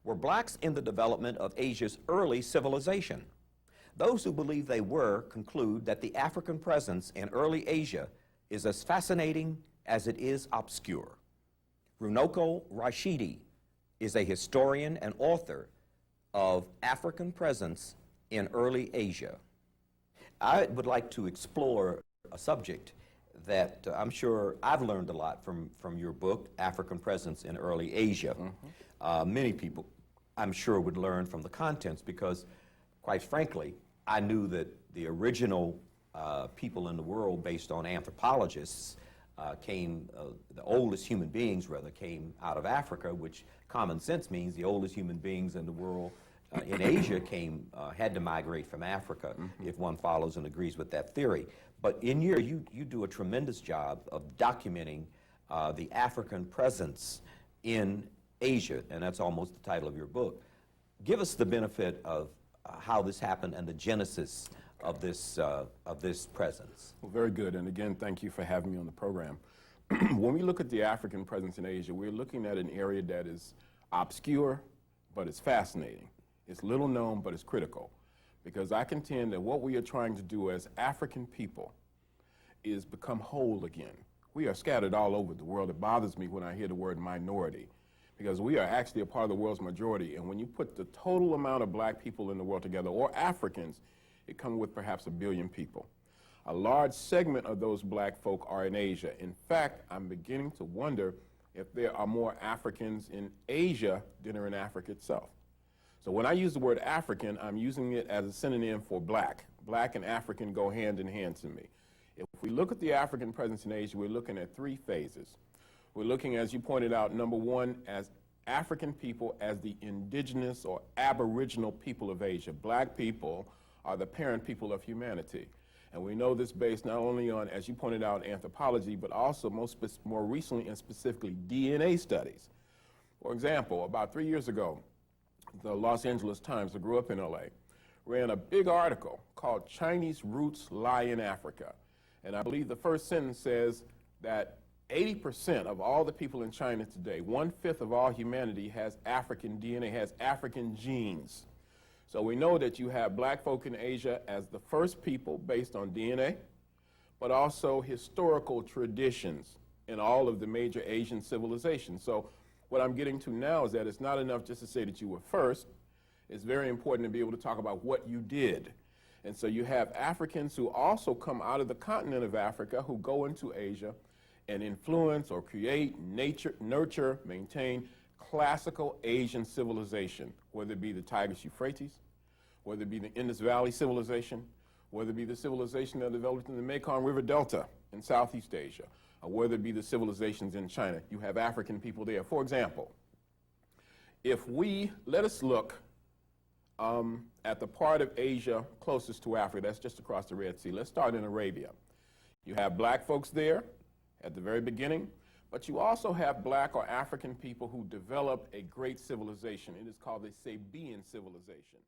Were blacks in the development of Asia's early civilization? Those who believe they were conclude that the African presence in early Asia is as fascinating as it is obscure. Runoko Rashidi is a historian and author of African presence in early Asia. I would like to explore a subject that I'm sure I've learned a lot from your book, African Presence in Early Asia. Many people, I'm sure, would learn from the contents because, quite frankly, I knew that the original people in the world, based on anthropologists, the oldest human beings, rather, came out of Africa, which common sense means the oldest human beings in the world in Asia had to migrate from Africa, if one follows and agrees with that theory. But in here, you do a tremendous job of documenting the African presence in Asia, and that's almost the title of your book. Give us the benefit of how this happened and the genesis of this presence. Well, very good, and again, thank you for having me on the program. When we look at the African presence in Asia, we're looking at an area that is obscure, but it's fascinating. It's little known, but it's critical, because I contend that what we are trying to do as African people is become whole again. We are scattered all over the world. It bothers me when I hear the word minority, because we are actually a part of the world's majority, and when you put the total amount of black people in the world together, or Africans, it comes with perhaps 1 billion people. A large segment of those black folk are in Asia. In fact, I'm beginning to wonder if there are more Africans in Asia than are in Africa itself. So when I use the word African, I'm using it as a synonym for black. Black and African go hand in hand to me. If we look at the African presence in Asia, we're looking at 3 phases. We're looking, as you pointed out, number 1, as African people as the indigenous or aboriginal people of Asia. Black people are the parent people of humanity. And we know this based not only on, as you pointed out, anthropology, but also more recently and specifically DNA studies. For example, about 3 years ago, the Los Angeles Times, I grew up in LA, ran a big article called Chinese Roots Lie in Africa. And I believe the first sentence says that 80% of all the people in China today, 1/5 of all humanity has African DNA, has African genes. So we know that you have black folk in Asia as the first people based on DNA, but also historical traditions in all of the major Asian civilizations. So what I'm getting to now is that it's not enough just to say that you were first. It's very important to be able to talk about what you did. And so you have Africans who also come out of the continent of Africa who go into Asia and influence or create, nurture, maintain classical Asian civilization, whether it be the Tigris-Euphrates, whether it be the Indus Valley civilization, whether it be the civilization that developed in the Mekong River Delta in Southeast Asia, or whether it be the civilizations in China. You have African people there. For example, let us look at the part of Asia closest to Africa, that's just across the Red Sea. Let's start in Arabia. You have black folks there at the very beginning, but you also have black or African people who developed a great civilization. It is called the Sabaean civilization.